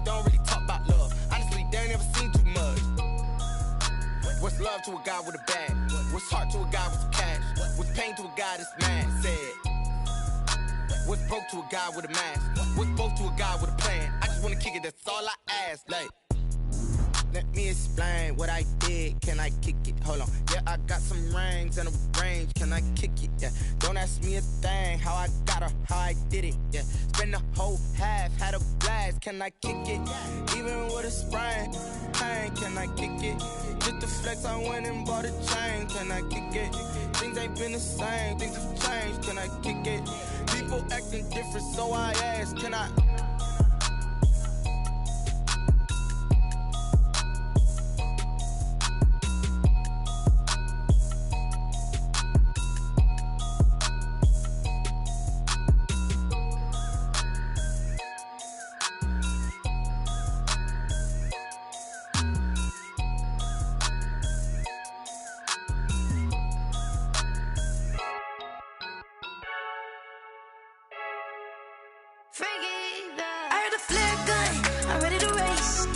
don't really talk about love. Honestly, they ain't never seen too much. What's love to a guy with a bag? What's heart to a guy with some cash? What's pain to a guy that's mad? Said. What's broke to a guy with a mask? What's both to a guy with a plan? I just wanna kick it, that's all I ask. Like, let me explain what I did. Can I kick it? Hold on. Yeah, I got some rings and a range. Can I kick it? Yeah. Don't ask me a thing. How I got her, how I did it. Yeah. Spend the whole half, had a blast. Can I kick it? Even with a sprain, pain. Can I kick it? Just to flex, I went and bought a chain. Can I kick it? Things ain't been the same. Things have changed. Can I kick it? People acting different, so I ask. Can I? I heard a flare gun, I'm ready to race.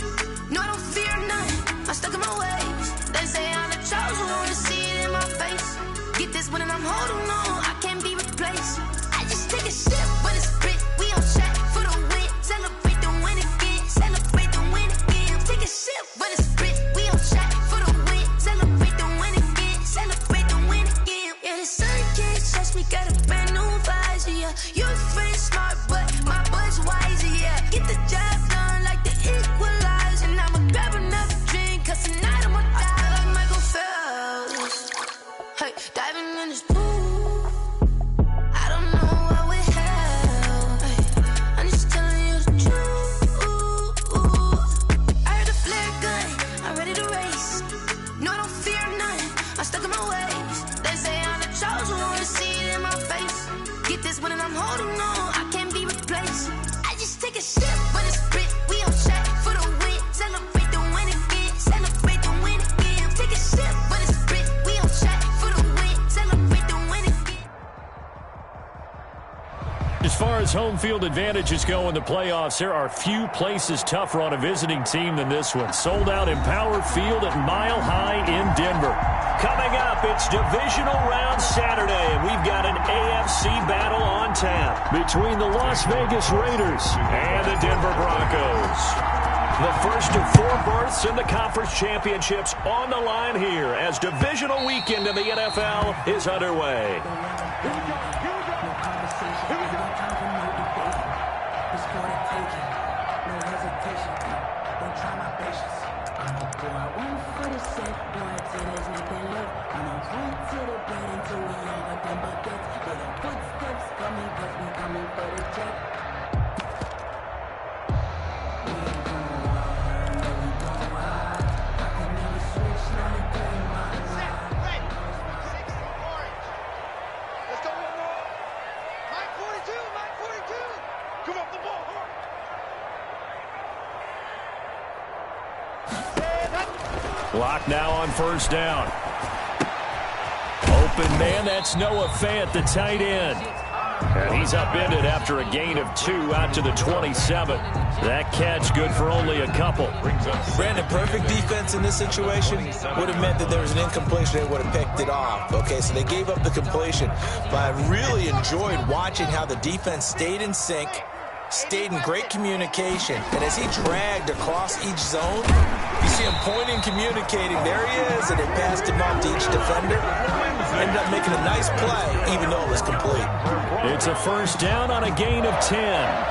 No, I don't fear none, I'm stuck in my ways. They say I'm the chosen one, to see it in my face. Get this one and I'm holding on, I can't be replaced. I just take a sip when it's spit, we on track for the win. Celebrate the win again, celebrate the win again. Take a sip when it's spit, we on track for the win. Celebrate the win again, celebrate the win again. Yeah, the sun can't touch me, got a brand new visor, yeah. You're friend smart, but my bud's wiser, yeah. Get the job done like the equalizer. And I'ma grab another drink, cause tonight I'ma die like Michael Phelps. Hey, diving in this pool, I don't know what we have. Hey, I'm just telling you the truth. I heard a flare gun, I'm ready to race. No, I don't fear none, I'm stuck in my ways. They say I'm the chosen one, to see it in my face. Get this one and I'm holding on, I can't be replaced. I just take a sip when it's spit, we on track for the win. Celebrate the win again, celebrate the win again. Take a sip when it's spit, we on track for the win. Celebrate the win again. As far as home field advantages go in the playoffs, there are few places tougher on a visiting team than this one. Sold out in Power Field at Mile High in Denver. Coming up, it's divisional round Saturday, and we've got an AFC battle on tap between the Las Vegas Raiders and the Denver Broncos. The first of 4 berths in the conference championships on the line here as divisional weekend in the NFL is underway. Clock now on first down. Open man, that's Noah Fant, the tight end. And he's upended after a gain of 2 out to the 27. That catch good for only a couple. Brandon, perfect defense in this situation would have meant that there was an incompletion. They would have picked it off. Okay, so they gave up the completion. But I really enjoyed watching how the defense stayed in sync, stayed in great communication. And as he dragged across each zone, you see him pointing, communicating. There he is, and they passed him off to each defender. Ended up making a nice play, even though it was complete. It's a first down on a gain of 10.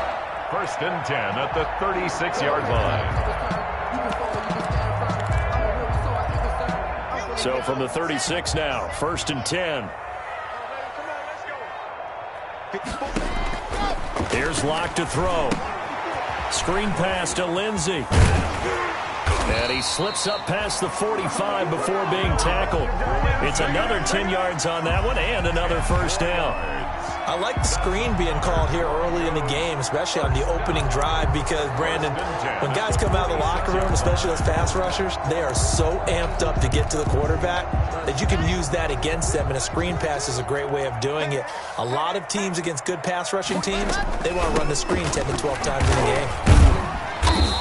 First and 10 at the 36-yard line. So from the 36 now, first and 10. Here's Locke to throw. Screen pass to Lindsey. And he slips up past the 45 before being tackled. It's another 10 yards on that one and another first down. I like the screen being called here early in the game, especially on the opening drive, because, Brandon, when guys come out of the locker room, especially those pass rushers, they are so amped up to get to the quarterback that you can use that against them, and a screen pass is a great way of doing it. A lot of teams against good pass rushing teams, they want to run the screen 10 to 12 times in the game.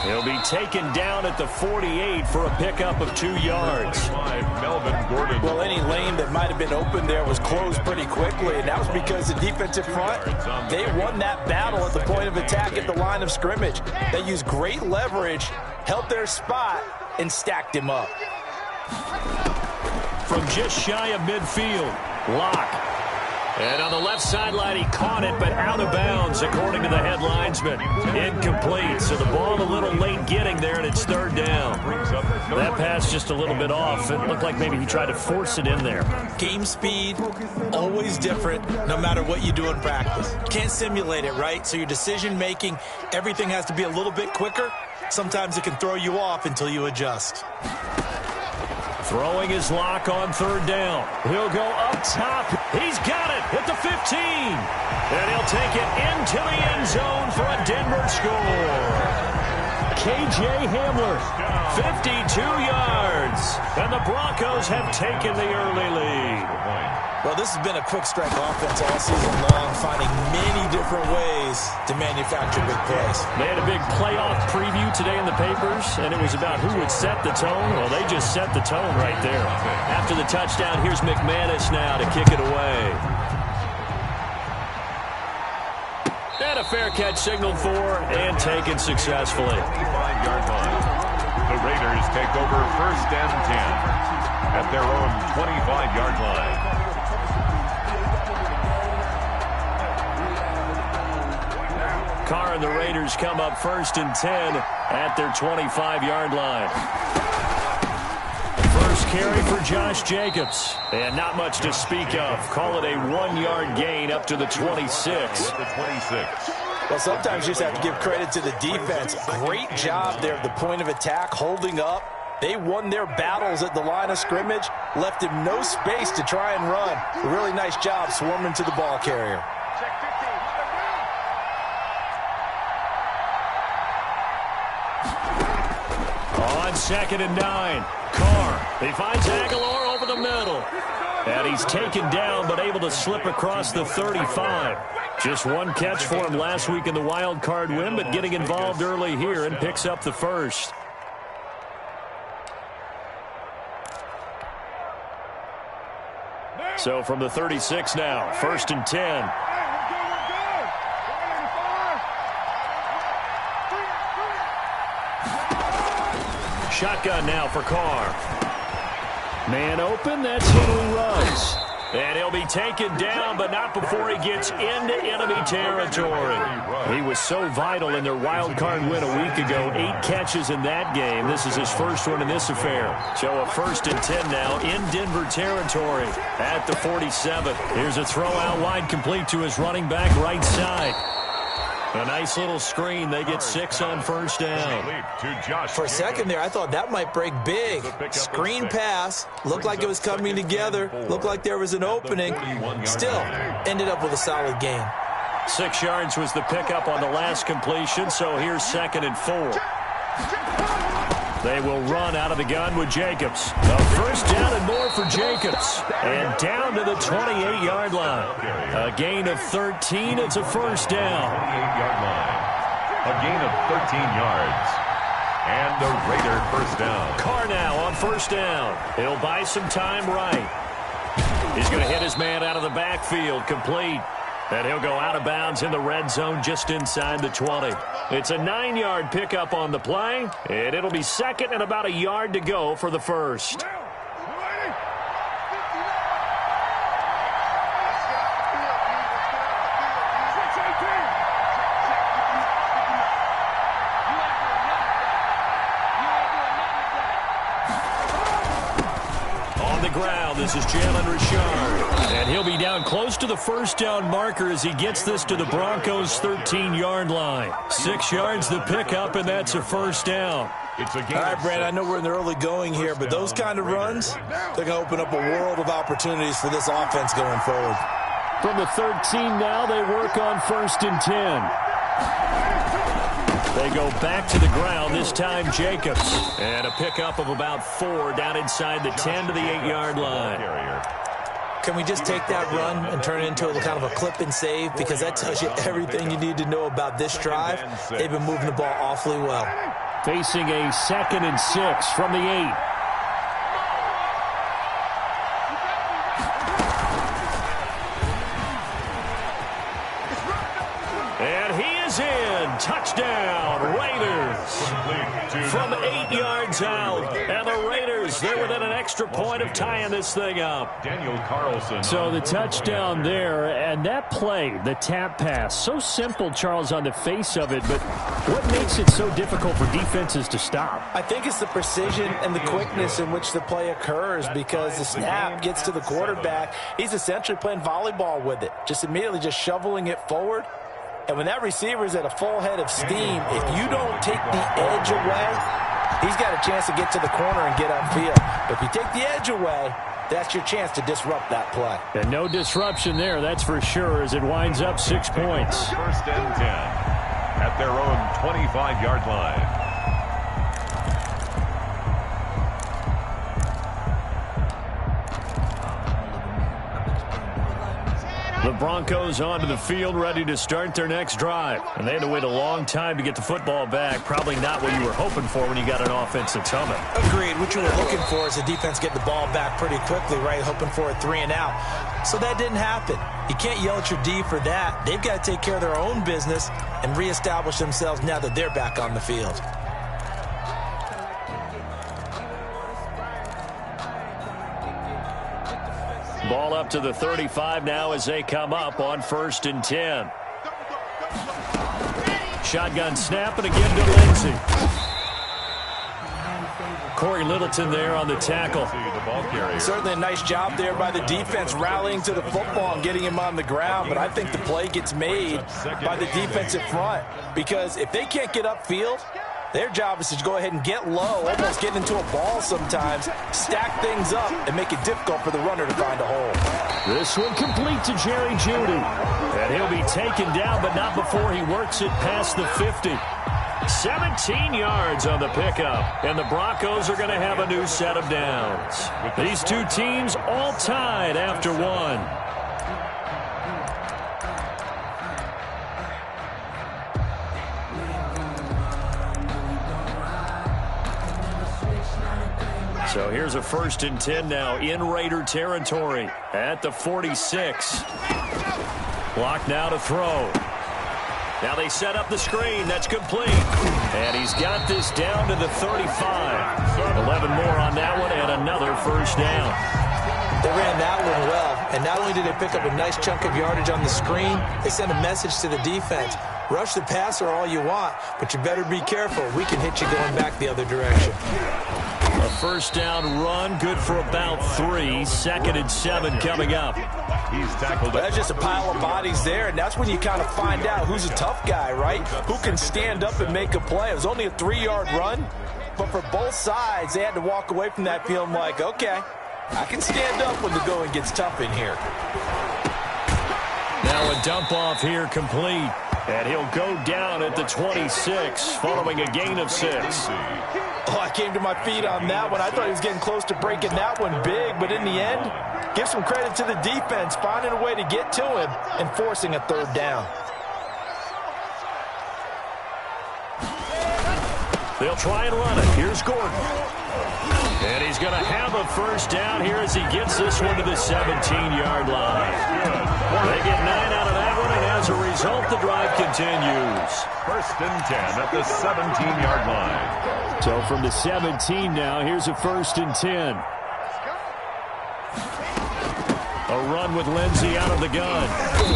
He'll be taken down at the 48 for a pickup of 2 yards. Well, any lane that might have been open there was closed pretty quickly, and that was because the defensive front, they won that battle at the point of attack at the line of scrimmage. They used great leverage, held their spot, and stacked him up. From just shy of midfield, Locke. And on the left sideline, he caught it, but out of bounds, according to the head linesman. Incomplete, so the ball a little late getting there, and it's 3rd down. That pass just a little bit off. It looked like maybe he tried to force it in there. Game speed, always different, no matter what you do in practice. Can't simulate it, right? So your decision-making, everything has to be a little bit quicker. Sometimes it can throw you off until you adjust. Throwing his Lock on 3rd down. He'll go up top. He's got it at the 15. And he'll take it into the end zone for a Denver score. K.J. Hamler, 52 yards. And the Broncos have taken the early lead. Well, this has been a quick strike offense all season long, finding many different ways to manufacture big plays. They had a big playoff preview today in the papers, and it was about who would set the tone. Well, they just set the tone right there. After the touchdown, here's McManus now to kick it away. And a fair catch signaled for and taken successfully. 25-yard line. The Raiders take over 1st and 10 at their own 25-yard line. Carr and the Raiders come up 1st and 10 at their 25-yard line. First carry for Josh Jacobs. And not much to speak of. Call it a 1-yard gain up to the 26. Well, sometimes you just have to give credit to the defense. Great job there at the point of attack, holding up. They won their battles at the line of scrimmage, left him no space to try and run. A really nice job swarming to the ball carrier. On 2nd and 9, Carr. He finds Aguilar over the middle. And he's taken down, but able to slip across the 35. Just one catch for him last week in the wild card win, but getting involved early here and picks up the first. So from the 36 now, 1st and 10. Shotgun now for Carr. Man open, that's Henry Ruggs. And he'll be taken down, but not before he gets into enemy territory. He was so vital in their wild card win a week ago. 8 catches in that game. This is his first one in this affair. So a 1st and 10 now in Denver territory at the 47. Here's a throw out wide, complete to his running back right side. A nice little screen. They get 6 on 1st down. For a second there, I thought that might break big. Screen pass. Looked like it was coming together. Looked like there was an opening. Still, ended up with a solid gain. 6 yards was the pickup on the last completion, so here's 2nd and 4. They will run out of the gun with Jacobs. A 1st down and more for Jacobs. And down to the 28-yard line. A gain of 13. It's a 1st down. 28-yard line. A gain of 13 yards. And the Raider 1st down. Carr now on 1st down. He'll buy some time right. He's going to hit his man out of the backfield. Complete. And he'll go out of bounds in the red zone just inside the 20. It's a 9-yard pickup on the play, and it'll be 2nd and about a yard to go for the first. On the ground, this is Jalen Richard. And he'll be down close to the 1st down marker as he gets this to the Broncos' 13-yard line. 6 yards the pickup, and that's a 1st down. All right, Brad, I know we're in the early going here, but those kind of runs, they're going to open up a world of opportunities for this offense going forward. From the 13 now, they work on 1st and 10. They go back to the ground, this time Jacobs. And a pickup of about 4 down inside the 10 to the 8-yard line. Can we just take that run and turn it into a kind of a clip and save? Because that tells you everything you need to know about this drive. They've been moving the ball awfully well. Facing a 2nd and 6 from the 8. And he is in. Touchdown, Raiders. From 8 yards out. And the Raiders, they're within an extra point of tying this thing up. Daniel Carlson. So the touchdown there, and that play, the tap pass, so simple, Charles, on the face of it, but what makes it so difficult for defenses to stop? I think it's the precision and the quickness in which the play occurs, because the snap gets to the quarterback. He's essentially playing volleyball with it, just immediately just shoveling it forward. And when that receiver is at a full head of steam, if you don't take the edge away, he's got a chance to get to the corner and get upfield. But if you take the edge away, that's your chance to disrupt that play. And no disruption there, that's for sure, as it winds up 6 points. 1st and 10 at their own 25-yard line. The Broncos onto the field, ready to start their next drive. And they had to wait a long time to get the football back. Probably not what you were hoping for when you got an offense that's humming. Agreed. What you were looking for is the defense getting the ball back pretty quickly, right? Hoping for a 3 and out. So that didn't happen. You can't yell at your D for that. They've got to take care of their own business and reestablish themselves now that they're back on the field. Ball up to the 35 now as they come up on 1st and 10. Shotgun snap, and again to Lindsey. Corey Littleton there on the tackle. Certainly a nice job there by the defense rallying to the football and getting him on the ground, but I think the play gets made by the defensive front, because if they can't get upfield, their job is to go ahead and get low, almost get into a ball sometimes, stack things up, and make it difficult for the runner to find a hole. This one complete to Jerry Jeudy. And he'll be taken down, but not before he works it past the 50. 17 yards on the pickup, and the Broncos are going to have a new set of downs. These two teams all tied after one. So here's a 1st and 10 now in Raider territory at the 46. Block now to throw. Now they set up the screen. That's complete. And he's got this down to the 35. 11 more on that one, and another 1st down. They ran that one well, and not only did they pick up a nice chunk of yardage on the screen, they sent a message to the defense. Rush the passer all you want, but you better be careful. We can hit you going back the other direction. A 1st down run, good for about 3. 2nd and 7 coming up. He's tackled. That's just a pile of bodies there, and that's when you kind of find out who's a tough guy, right? Who can stand up and make a play. It was only a 3-yard run, but for both sides, they had to walk away from that feeling like, okay, I can stand up when the going gets tough in here. Now a dump off here complete, and he'll go down at the 26 following a gain of 6. Oh, I came to my feet on that one. I thought he was getting close to breaking that one big, but in the end, give some credit to the defense, finding a way to get to him and forcing a 3rd down. They'll try and run it. Here's Gordon. And he's going to have a 1st down here as he gets this one to the 17-yard line. They get 9 out of that one, and as a result, the drive continues. 1st and 10 at the 17-yard line. So from the 17 now, here's a 1st and 10. A run with Lindsey out of the gun.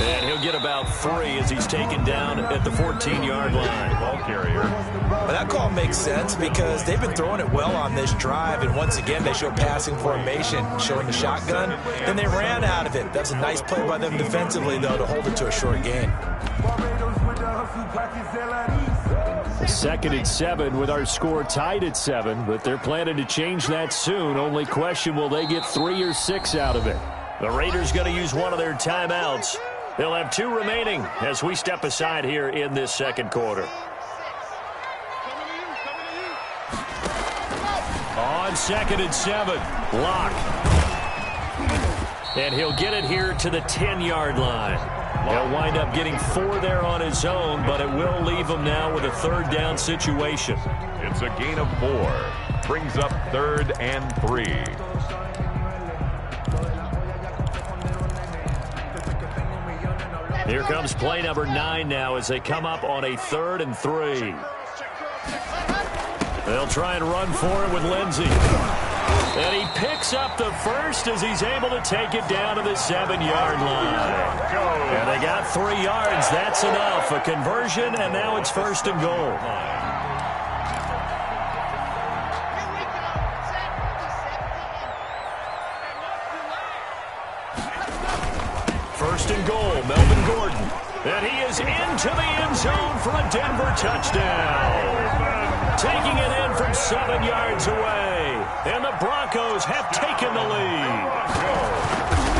And he'll get about 3 as he's taken down at the 14-yard line. Ball carrier. Well, that call makes sense because they've been throwing it well on this drive, and once again, they show passing formation, showing the shotgun. Then they ran out of it. That's a nice play by them defensively, though, to hold it to a short gain. A 2nd and 7 with our score tied at 7, but they're planning to change that soon. Only question, will they get 3 or 6 out of it? The Raiders going to use one of their timeouts. They'll have 2 remaining as we step aside here in this 2nd quarter. On 2nd and 7, Locke. And he'll get it here to the 10-yard line. He'll wind up getting 4 there on his own, but it will leave him now with a 3rd down situation. It's a gain of 4. Brings up 3rd and 3. Here comes play number 9 now as they come up on a 3rd and 3. They'll try and run for it with Lindsey. And he picks up the first as he's able to take it down to the 7-yard line. And they got 3 yards. That's enough. A conversion, and now it's 1st and goal. First and goal, Melvin Gordon. And he is into the end zone for a Denver touchdown. Taking it in from 7 yards away. And the Broncos have taken the lead.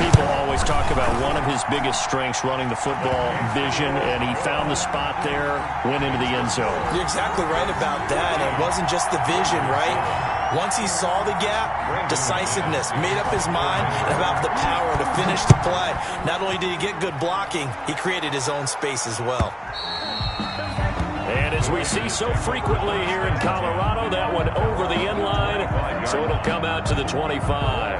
People always talk about one of his biggest strengths running the football, vision, and he found the spot there, went into the end zone. You're exactly right about that. It wasn't just the vision, right? Once he saw the gap, decisiveness, made up his mind, and about the power to finish the play. Not only did he get good blocking, he created his own space as well. And as we see so frequently here in Colorado, that one over the end line, so it'll come out to the 25.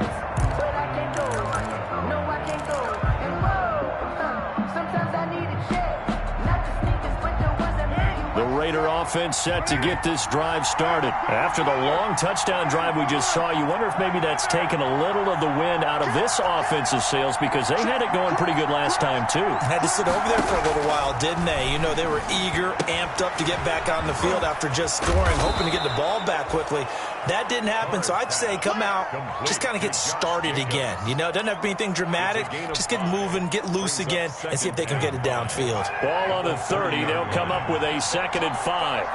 The Raider offense set to get this drive started. After the long touchdown drive we just saw, you wonder if maybe that's taken a little of the wind out of this offensive sails because they had it going pretty good last time too. Had to sit over there for a little while, didn't they? You know, they were eager, amped up to get back on the field after just scoring, hoping to get the ball back quickly. That didn't happen, so I'd say come out, just kind of get started again. You know, it doesn't have to be anything dramatic. Just get moving, get loose again, and see if they can get it downfield. Ball on the 30. They'll come up with a 2nd and 5.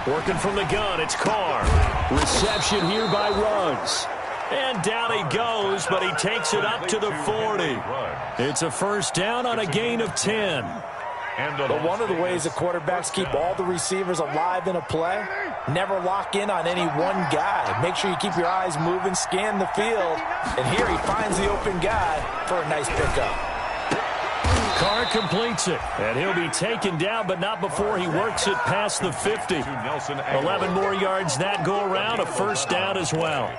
Working from the gun, it's Carr. Reception here by Ruggs. And down he goes, but he takes it up to the 40. It's a 1st down on a gain of 10. But one of the ways that quarterbacks keep all the receivers alive in a play, never lock in on any one guy. Make sure you keep your eyes moving, scan the field, and here he finds the open guy for a nice pickup. Carr completes it, and he'll be taken down, but not before he works it past the 50. 11 more yards that go around, a 1st down as well.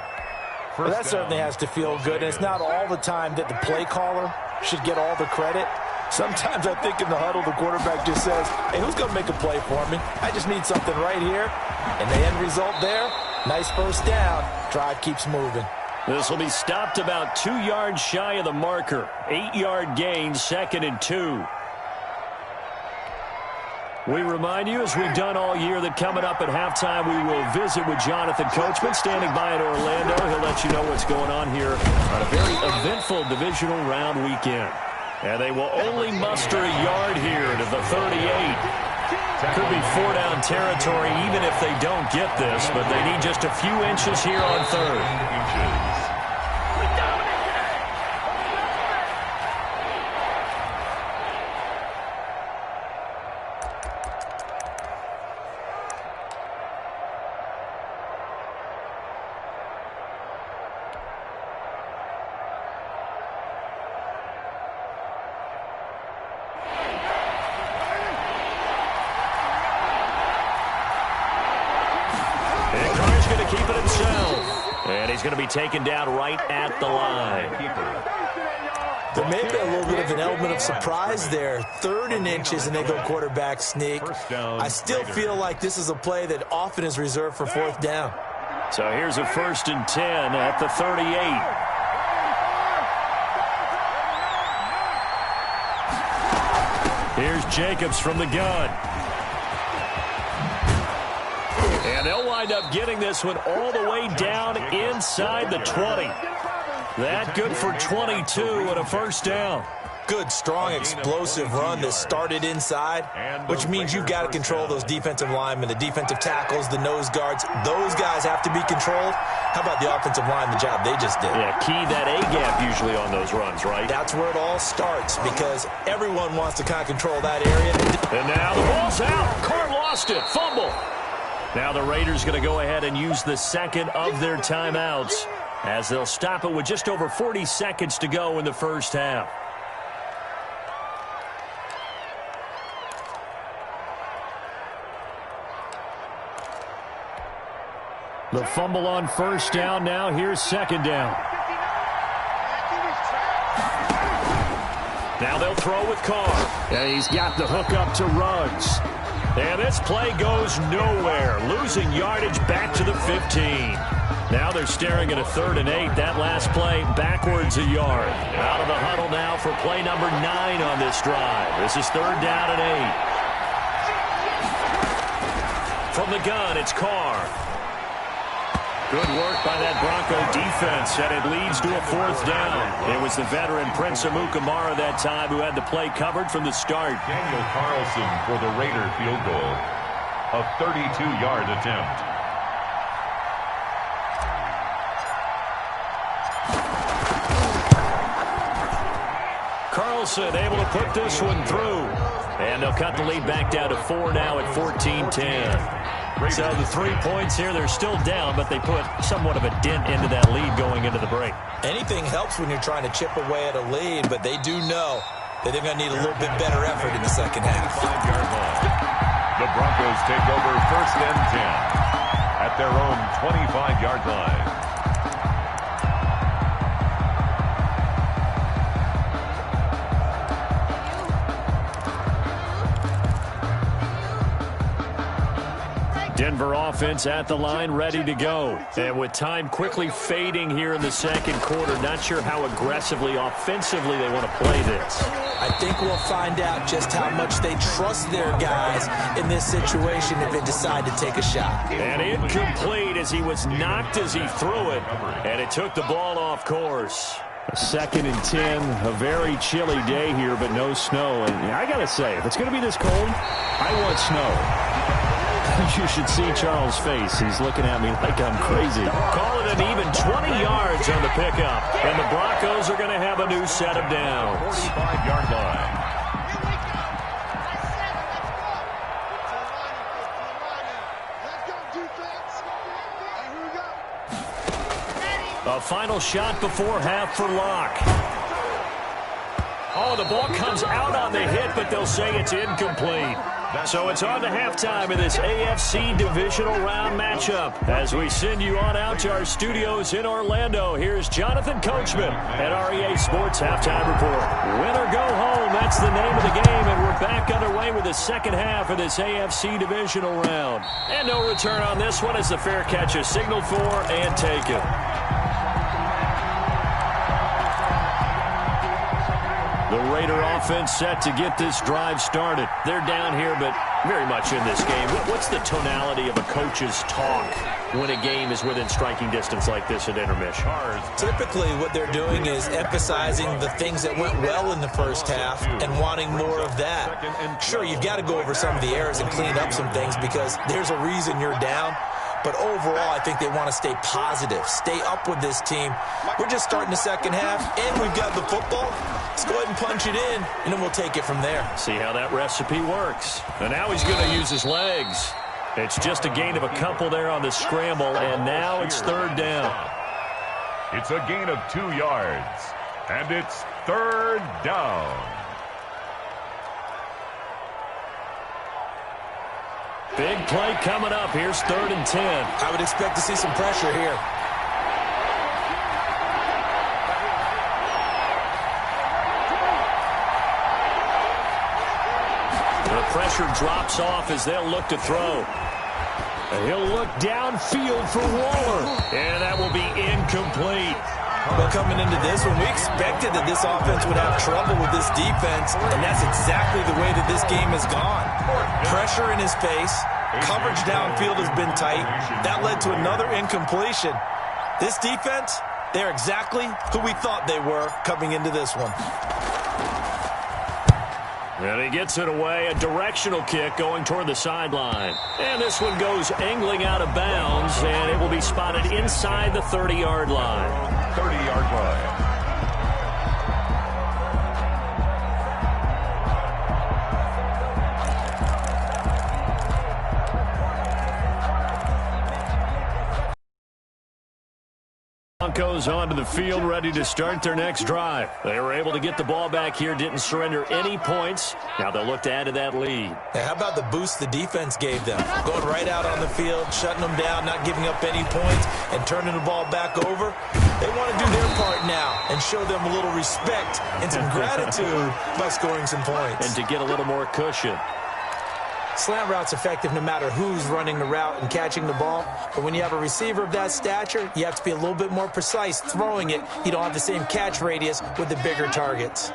Well, that certainly has to feel good, and it's not all the time that the play caller should get all the credit. Sometimes I think in the huddle, the quarterback just says, hey, who's going to make a play for me? I just need something right here. And the end result there, nice 1st down. Drive keeps moving. This will be stopped about 2 yards shy of the marker. 8-yard gain, 2nd and 2. We remind you, as we've done all year, that coming up at halftime, we will visit with Jonathan Coachman, standing by in Orlando. He'll let you know what's going on here on a very eventful divisional round weekend. And they will only muster a yard here to the 38. Could be 4-down territory even if they don't get this, but they need just a few inches here on 3rd. He's going to be taken down right at the line. There may be a little bit of an element of surprise there. 3rd and inches, and they go quarterback sneak. I still feel like this is a play that often is reserved for 4th down. So here's a 1st and 10 at the 38. Here's Jacobs from the gun. And they'll wind up getting this one all the way down inside the 20. That good for 22 and a 1st down. Good, strong, explosive run that started inside, which means you've got to control those defensive linemen, the defensive tackles, the nose guards. Those guys have to be controlled. How about the offensive line, the job they just did? Yeah, key that A-gap usually on those runs, right? That's where it all starts because everyone wants to kind of control that area. And now the ball's out. Carr lost it. Fumble. Now the Raiders going to go ahead and use the 2nd of their timeouts. as they'll stop it with just over 40 seconds to go in the first half. The fumble on first down now. Here's second down. Now they'll throw with Carr. And he's got the hook up to Ruggs. And this play goes nowhere. Losing yardage back to the 15. Now they're staring at a 3rd and 8. That last play backwards a yard. Out of the huddle now for play number 9 on this drive. This is 3rd down and 8. From the gun, it's Carr. Good work by that Bronco defense, and it leads to a 4th down. It was the veteran Prince Amukamara that time who had the play covered from the start. Daniel Carlson for the Raider field goal. A 32-yard attempt. Carlson able to put this one through. And they'll cut the lead back down to 4 now at 14-10. So the 3 points here, they're still down, but they put somewhat of a dent into that lead going into the break. Anything helps when you're trying to chip away at a lead, but they do know that they're going to need a little bit better effort in the second half. 5-yard line. The Broncos take over 1st and 10 at their own 25-yard line. Denver offense at the line, ready to go. And with time quickly fading here in the second quarter, not sure how aggressively, offensively they want to play this. I think we'll find out just how much they trust their guys in this situation if they decide to take a shot. And incomplete as he was knocked as he threw it, and it took the ball off course. A 2nd and 10, a very chilly day here, but no snow. And I got to say, if it's going to be this cold, I want snow. You should see Charles' face. He's looking at me like I'm crazy. Call it an even 20 yards on the pickup. And the Broncos are going to have a new set of downs. 45-yard line. A final shot before half for Locke. Oh, the ball comes out on the hit, but they'll say it's incomplete. So it's on to halftime in this AFC divisional round matchup. As we send you on out to our studios in Orlando, here's Jonathan Coachman at REA Sports Halftime Report. Win or go home, that's the name of the game, and we're back underway with the second half of this AFC divisional round. And no return on this one as the fair catch is signaled for and taken. The Raider offense set to get this drive started. They're down here, but very much in this game. What's the tonality of a coach's talk when a game is within striking distance like this at intermission? Typically, what they're doing is emphasizing the things that went well in the first half and wanting more of that. Sure, you've got to go over some of the errors and clean up some things because there's a reason you're down. But overall, I think they want to stay positive, stay up with this team. We're just starting the second half, and we've got the football. Let's go ahead and punch it in, and then we'll take it from there. See how that recipe works. And now he's going to use his legs. It's just a gain of a couple there on the scramble, and now it's 3rd down. It's a gain of 2 yards, and it's 3rd down. Big play coming up. Here's 3rd and 10. I would expect to see some pressure here. The pressure drops off as they'll look to throw. And he'll look downfield for Waller. And that will be incomplete. Well, coming into this one, we expected that this offense would have trouble with this defense, and that's exactly the way that this game has gone. Pressure in his face, coverage downfield has been tight. That led to another incompletion. This defense, they're exactly who we thought they were coming into this one. And he gets it away, a directional kick going toward the sideline. And this one goes angling out of bounds, and it will be spotted inside the 30-yard line. 30-yard line. Broncos onto the field, ready to start their next drive. They were able to get the ball back here, didn't surrender any points. Now they'll look to add to that lead. Now, how about the boost the defense gave them? Going right out on the field, shutting them down, not giving up any points, and turning the ball back over. They want to do their part now and show them a little respect and some gratitude by scoring some points. And to get a little more cushion. Slant route's effective no matter who's running the route and catching the ball. But when you have a receiver of that stature, you have to be a little bit more precise throwing it. You don't have the same catch radius with the bigger targets.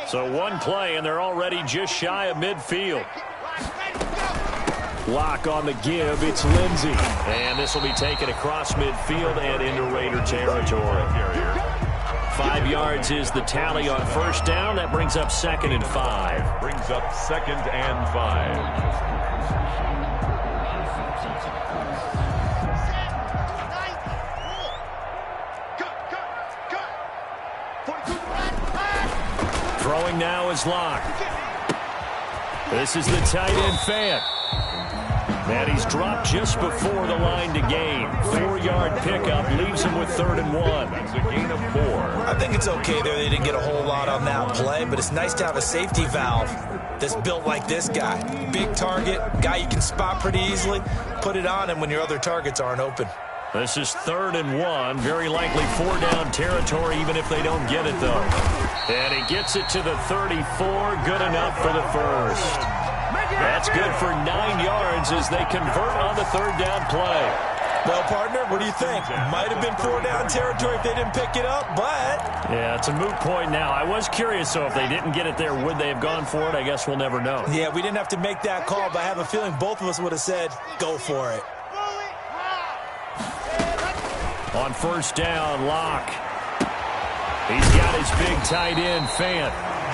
So one play, and they're already just shy of midfield. Lock on the give. It's Lindsey. And this will be taken across midfield and into Raider territory. 5 yards is the tally on first down. That brings up 2nd and 5. Brings up 2nd and 5. Throwing now is Locke. This is the tight end Fant. And he's dropped just before the line to gain. 4-yard pickup leaves him with 3rd and 1. That's a gain of 4. I think it's okay there. They didn't get a whole lot on that play, but it's nice to have a safety valve that's built like this guy. Big target, guy you can spot pretty easily. Put it on him when your other targets aren't open. This is 3rd and 1. Very likely 4-down territory, even if they don't get it, though. And he gets it to the 34. Good enough for the first. That's good for 9 yards as they convert on the 3rd down play. Well, partner, what do you think? Might have been 4-down territory if they didn't pick it up, but... Yeah, it's a moot point now. I was curious, so if they didn't get it there, would they have gone for it? I guess we'll never know. Yeah, we didn't have to make that call, but I have a feeling both of us would have said, go for it. On first down, Locke. He's got his big tight end, Fant.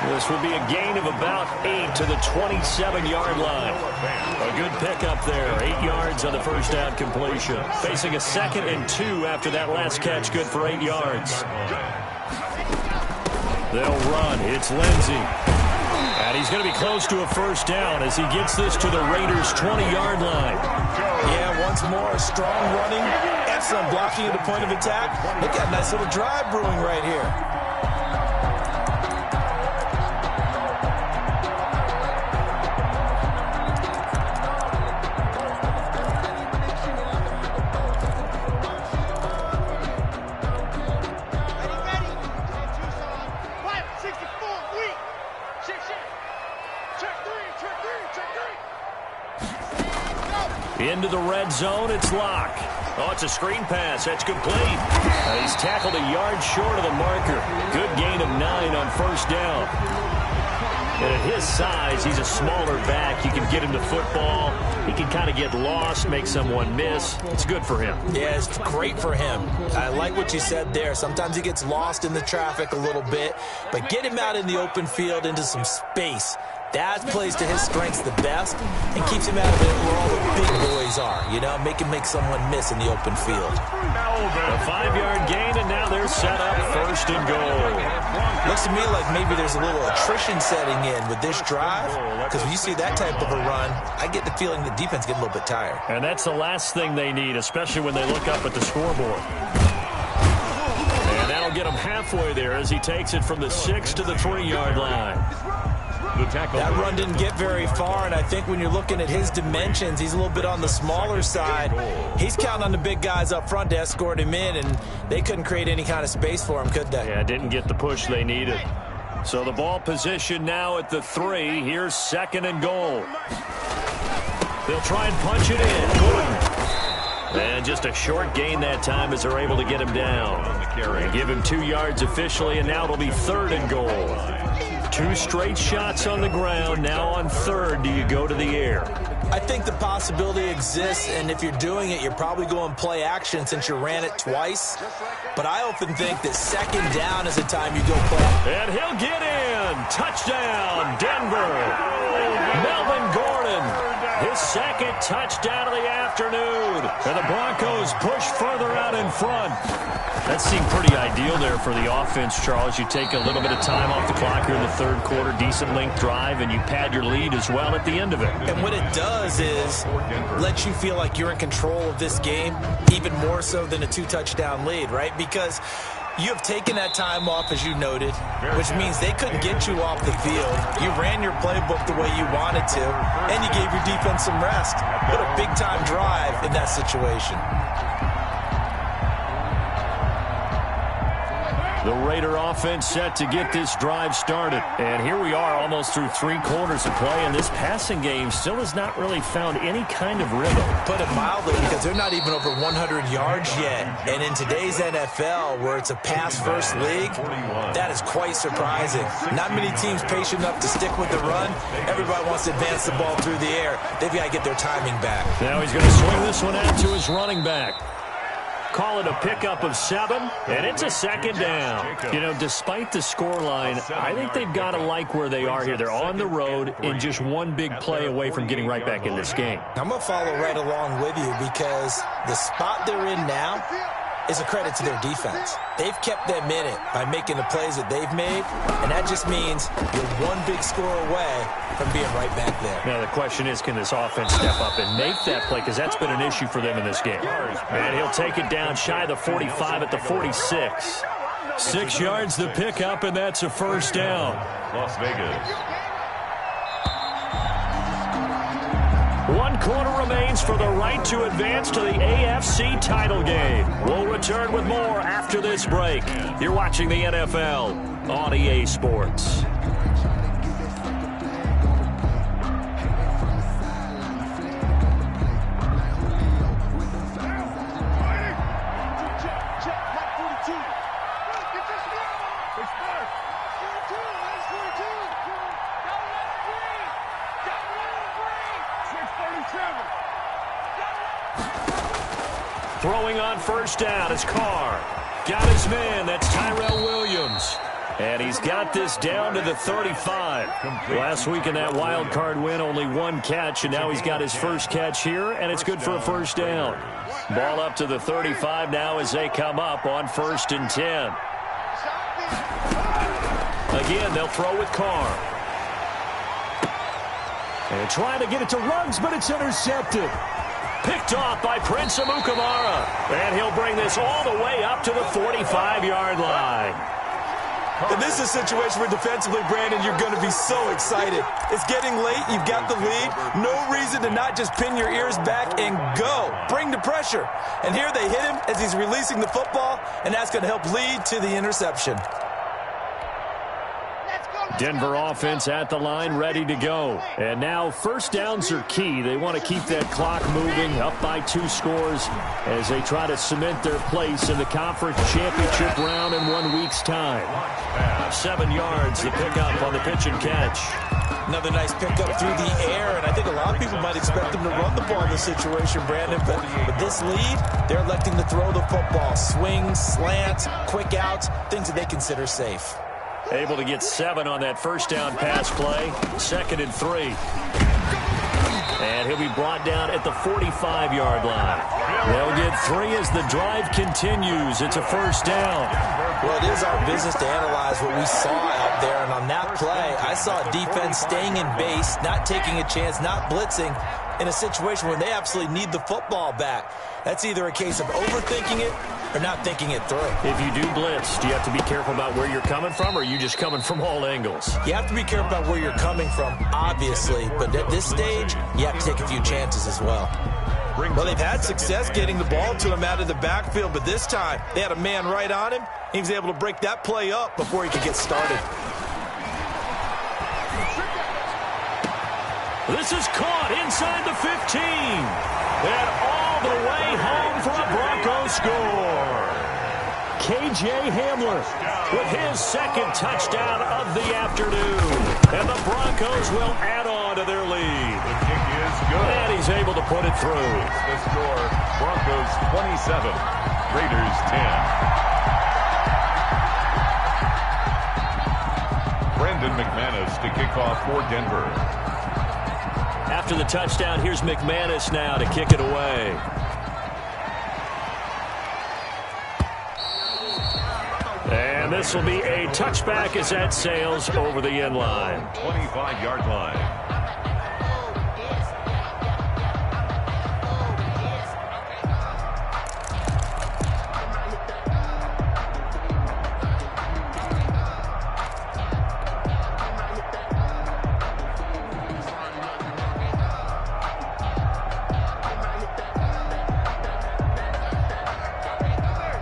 This will be a gain of about 8 to the 27-yard line. A good pickup there. 8 yards on the first down completion. Facing a 2nd and 2 after that last catch. Good for 8 yards. They'll run. It's Lindsey. And he's going to be close to a first down as he gets this to the Raiders' 20-yard line. Yeah, once more, strong running. Excellent blocking at the point of attack. Look at a nice little drive brewing right here. Into the red zone, it's Locke. Oh, it's a screen pass. That's complete. He's tackled a yard short of the marker. Good gain of 9 on first down. And at his size, he's a smaller back. You can get him the football. He can kind of get lost, make someone miss. It's good for him. Yeah, it's great for him. I like what you said there. Sometimes he gets lost in the traffic a little bit, but get him out in the open field into some space. That plays to his strengths the best and keeps him out of it where all the big boys are, you know, make someone miss in the open field. A 5-yard gain, and now they're set up 1st and goal. Looks to me like maybe there's a little attrition setting in with this drive, because when you see that type of a run, I get the feeling the defense gets a little bit tired. And that's the last thing they need, especially when they look up at the scoreboard. And that'll get him halfway there as he takes it from the 6 to the 3-yard line. That run didn't get very far, and I think when you're looking at his dimensions, he's a little bit on the smaller side. He's counting on the big guys up front to escort him in, and they couldn't create any kind of space for him, could they? Yeah, didn't get the push they needed. So the ball position now at the 3. Here's 2nd and goal. They'll try and punch it in. And just a short gain that time as they're able to get him down. And give him 2 yards officially, and now it'll be 3rd and goal. 2 straight shots on the ground. Now on 3rd, do you go to the air? I think the possibility exists, and if you're doing it, you're probably going play action since you ran it twice. But I often think that 2nd down is the time you go play. And he'll get in. Touchdown, Denver. Melvin Gordon. his second touchdown of the afternoon. And the Broncos push further out in front. That seemed pretty ideal there for the offense, Charles. You take a little bit of time off the clock here in the third quarter, decent length drive, and you pad your lead as well at the end of it. And what it does is let you feel like you're in control of this game, even more so than a 2-touchdown lead, right? Because you have taken that time off, as you noted, which means they couldn't get you off the field. You ran your playbook the way you wanted to, and you gave your defense some rest. What a big-time drive in that situation. The Raider offense set to get this drive started. And here we are almost through 3 quarters of play, and this passing game still has not really found any kind of rhythm. Put it mildly, because they're not even over 100 yards yet. And in today's NFL, where it's a pass-first league, that is quite surprising. Not many teams patient enough to stick with the run. Everybody wants to advance the ball through the air. They've got to get their timing back. Now he's going to swing this one out to his running back. Call it a pickup of 7, and it's a second down. You know, despite the scoreline, I think they've got to like where they are here. They're on the road and just one big play away from getting right back in this game. I'm going to follow right along with you, because the spot they're in now is a credit to their defense. They've kept them in it by making the plays that they've made, and that just means you're one big score away from being right back there. Now the question is, can this offense step up and make that play, because that's been an issue for them in this game. And he'll take it down shy of the 45 at the 46. 6 yards the pickup, and that's a first down. Las Vegas. 1 quarter remains for the right to advance to the AFC title game. We'll return with more after this break. You're watching the NFL on EA Sports. Throwing on first down is Carr. Got his man. That's Tyrell Williams. And he's got this down to the 35. Last week in that wild card win, only 1 catch, and now he's got his first catch here, and it's good for a first down. Ball up to the 35 now as they come up on 1st and 10. Again, they'll throw with Carr. And trying to get it to Ruggs, but it's intercepted. Picked off by Prince Amukamara. And he'll bring this all the way up to the 45-yard line. And this is a situation where defensively, Brandon, you're going to be so excited. It's getting late. You've got the lead. No reason to not just pin your ears back and go. Bring the pressure. And here they hit him as he's releasing the football, and that's going to help lead to the interception. Denver offense at the line, ready to go. And now first downs are key. They want to keep that clock moving, up by 2 scores as they try to cement their place in the conference championship round in 1 week's time. 7 yards, the pickup on the pitch and catch. Another nice pickup through the air, and I think a lot of people might expect them to run the ball in this situation, Brandon, but with this lead, they're electing to throw the football. Swings, slants, quick outs, things that they consider safe. Able to get 7 on that first down pass play. 2nd and 3. And he'll be brought down at the 45-yard line. They'll get 3 as the drive continues. It's a first down. Well, it is our business to analyze what we saw out there. And on that play, I saw defense staying in base, not taking a chance, not blitzing, in a situation where they absolutely need the football back. That's either a case of overthinking it or not thinking it through. If you do blitz, do you have to be careful about where you're coming from, or are you just coming from all angles? You have to be careful about where you're coming from, obviously, but at this stage, you have to take a few chances as well. Well, they've had success getting the ball to him out of the backfield, but this time they had a man right on him. He was able to break that play up before he could get started. This is caught inside the 15. And all the way home for a Broncos score. K.J. Hamler with his 2nd touchdown of the afternoon. And the Broncos will add on to their lead. The kick is good. And he's able to put it through. The score, Broncos 27, Raiders 10. Brandon McManus to kick off for Denver. after the touchdown, here's McManus now to kick it away. And this will be a touchback as that sails over the end line. 25-yard line.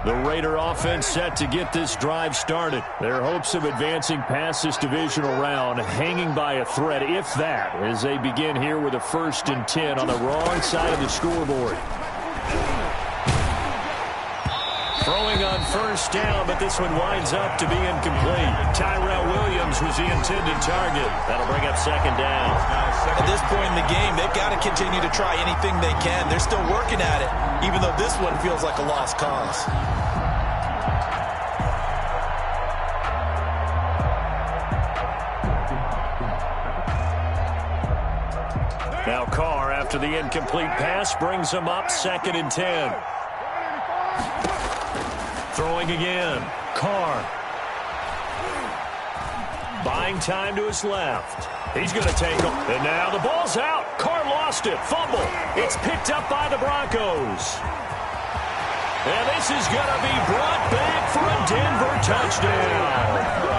The Raider offense set to get this drive started. Their hopes of advancing past this divisional round hanging by a thread, if that, as they begin here with a 1st and 10 on the wrong side of the scoreboard. Throwing on 1st down, but this one winds up to be incomplete. Tyrell Williams was the intended target. That'll bring up 2nd down. At this point in the game, they've got to continue to try anything they can. They're still working at it, even though this one feels like a lost cause. Now Carr, after the incomplete pass, brings them up 2nd and 10. Throwing again. Carr. Buying time to his left. He's going to take him. And now the ball's out. Carr lost it. Fumble. It's picked up by the Broncos. And this is going to be brought back for a Denver touchdown.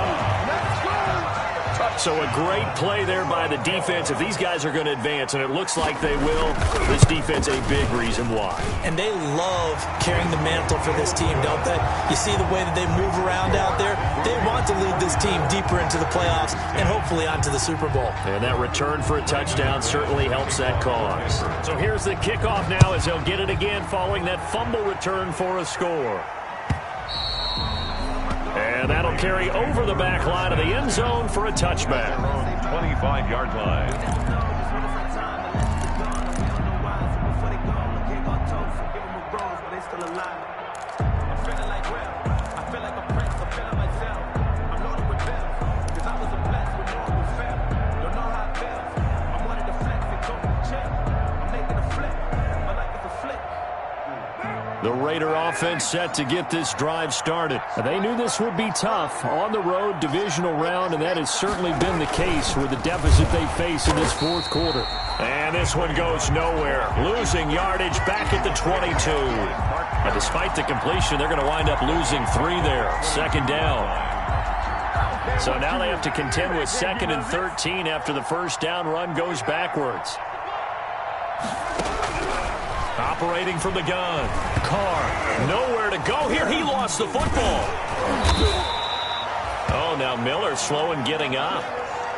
So a great play there by the defense. If these guys are going to advance, and it looks like they will, this defense a big reason why. And they love carrying the mantle for this team, don't they? You see the way that they move around out there? They want to lead this team deeper into the playoffs and hopefully onto the Super Bowl. And that return for a touchdown certainly helps that cause. So here's the kickoff now as they'll get it again following that fumble return for a score. And that'll carry over the back line of the end zone for a touchback. 25-yard line. The Raider offense set to get this drive started. They knew this would be tough on the road divisional round, and that has certainly been the case with the deficit they face in this 4th quarter. And this one goes nowhere. Losing yardage back at the 22. And despite the completion, they're going to wind up losing 3 there. 2nd down. So now they have to contend with 2nd and 13 after the 1st down run goes backwards. Operating from the gun. Carr, nowhere to go here. He lost the football. Oh, now Miller slow in getting up.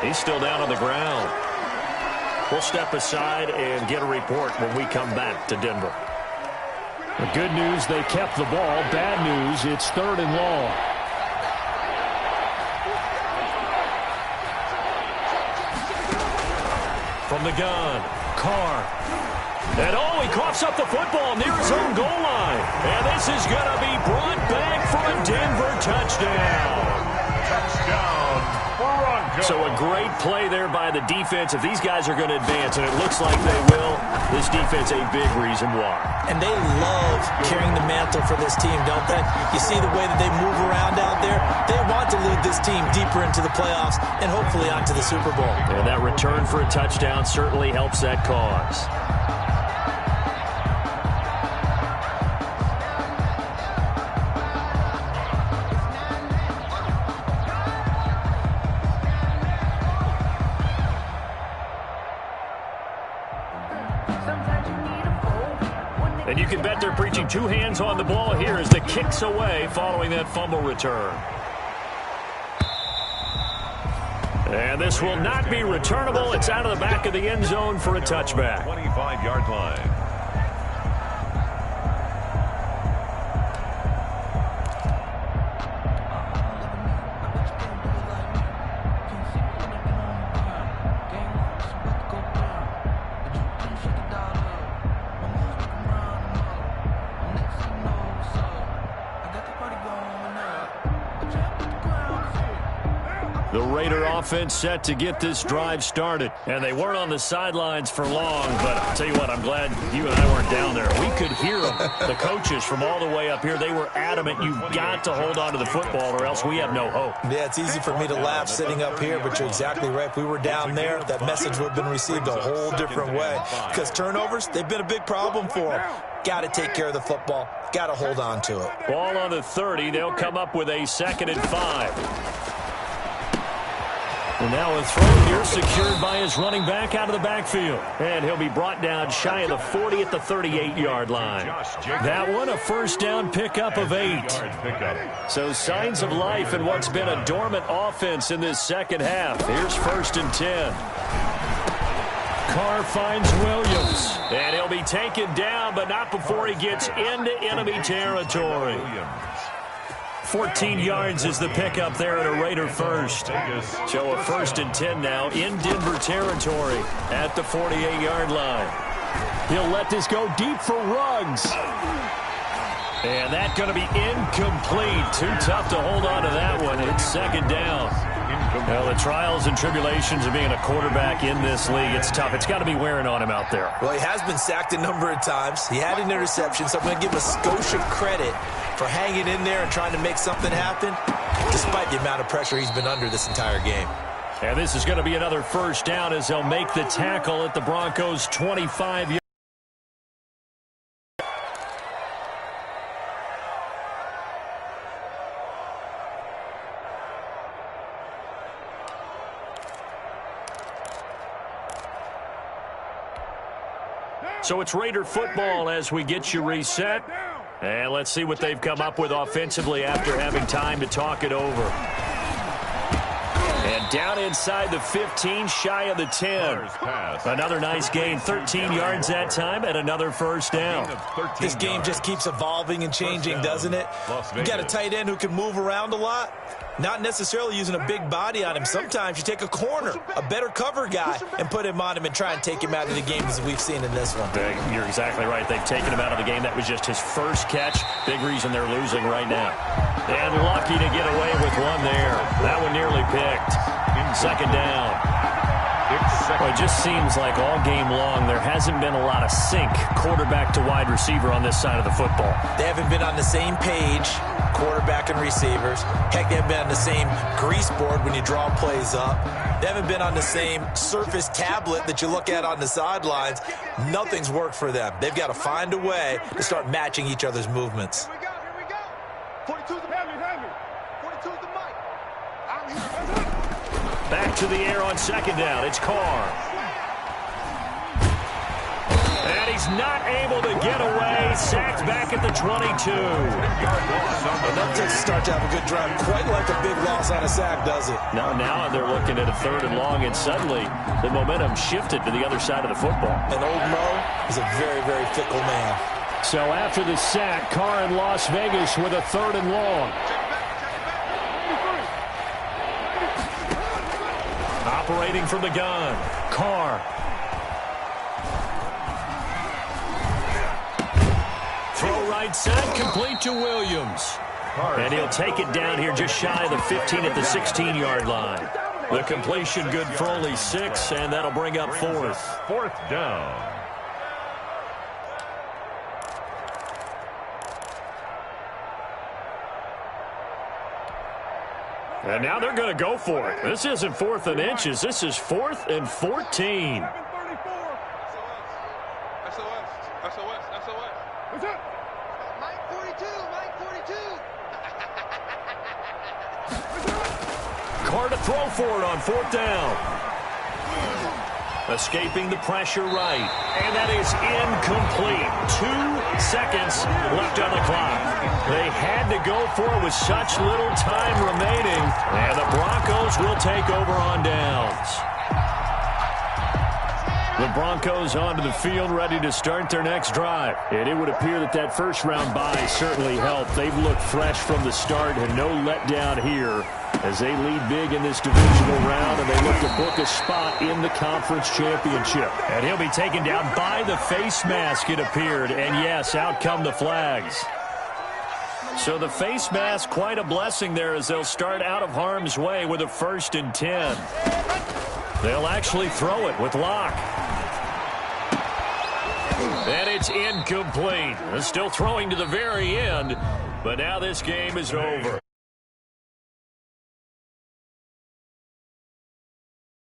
He's still down on the ground. We'll step aside and get a report when we come back to Denver. The good news, they kept the ball. Bad news, it's 3rd and long. From the gun, Carr. And he coughs up the football near his own goal line. And this is going to be brought back for a Denver touchdown. Touchdown, Broncos. So a great play there by the defense. If these guys are going to advance, and it looks like they will, this defense a big reason why. And they love carrying the mantle for this team, don't they? You see the way that they move around out there? They want to lead this team deeper into the playoffs and hopefully onto the Super Bowl. And that return for a touchdown certainly helps that cause. And you can bet they're preaching 2 hands on the ball here as the kick's away following that fumble return. And this will not be returnable. It's out of the back of the end zone for a touchback. 25-yard line. The Raider offense set to get this drive started. And they weren't on the sidelines for long, but I'll tell you what, I'm glad you and I weren't down there. We could hear them. The coaches from all the way up here, they were adamant, you've got to hold on to the football or else we have no hope. Yeah, it's easy for me to laugh sitting up here, but you're exactly right. If we were down there, that message would have been received a whole different way. Because turnovers, they've been a big problem for them. Got to take care of the football. Got to hold on to it. Ball on the 30. They'll come up with a 2nd and 5. And now a throw here secured by his running back out of the backfield. And he'll be brought down shy of the 40 at the 38-yard line. That one, a first down pickup of 8. So signs of life in what's been a dormant offense in this second half. Here's 1st and 10. Carr finds Williams. And he'll be taken down, but not before he gets into enemy territory. 14 yards is the pickup there at a Raider first. So a 1st and 10 now in Denver territory at the 48-yard line. He'll let this go deep for Ruggs. And that's going to be incomplete. Too tough to hold on to that one. It's 2nd down. Well, the trials and tribulations of being a quarterback in this league, it's tough. It's got to be wearing on him out there. Well, he has been sacked a number of times. He had an interception, so I'm going to give him a Scotia credit for hanging in there and trying to make something happen, despite the amount of pressure he's been under this entire game. And this is going to be another first down as they'll make the tackle at the Broncos' 25-yard. So it's Raider football as we get you reset. And let's see what they've come up with offensively after having time to talk it over. And down inside the 15, shy of the 10. Another nice gain, 13 yards that time, and another first down. This game just keeps evolving and changing, doesn't it? You got a tight end who can move around a lot. Not necessarily using a big body on him. Sometimes you take a corner, a better cover guy, and put him on him and try and take him out of the game as we've seen in this one. You're exactly right. They've taken him out of the game. That was just his first catch. Big reason they're losing right now. And lucky to get away with one there. That one nearly picked. 2nd down. Well, it just seems like all game long there hasn't been a lot of sync quarterback to wide receiver on this side of the football. They haven't been on the same page, quarterback and receivers. Heck, they haven't been on the same grease board when you draw plays up. They haven't been on the same surface tablet that you look at on the sidelines. Nothing's worked for them. They've got to find a way to start matching each other's movements. Here we go. 42's the Henry. 42's the Mike. I'm here. Back to the air on 2nd down. It's Carr. And he's not able to get away. Sacked back at the 22. That takes a start to have a good drive. Quite like a big loss on a sack, does it? Now they're looking at a 3rd and long, and suddenly the momentum shifted to the other side of the football. And old Mo is a very, very fickle man. So after the sack, Carr in Las Vegas with a 3rd and long. Operating from the gun, Carr. Throw right side, complete to Williams. And he'll take it down here just shy of the 15 at the 16-yard line. The completion good for only 6, and that'll bring up 4th. 4th down. And now they're going to go for it. This isn't 4th and inches. This is 4th and 14. SOS. What's up? Mike 42, Mike 42. Carr to throw for it on 4th down. Escaping the pressure right. And that is incomplete. 2 seconds left on the clock. They had to go for it with such little time remaining. And the Broncos will take over on downs. The Broncos onto the field, ready to start their next drive. And it would appear that that first-round bye certainly helped. They've looked fresh from the start and no letdown here as they lead big in this divisional round, and they look to book a spot in the conference championship. And he'll be taken down by the face mask, it appeared. And yes, out come the flags. So the face mask, quite a blessing there as they'll start out of harm's way with a 1st and 10. They'll actually throw it with Locke. And it's incomplete. They're still throwing to the very end, but now this game is over.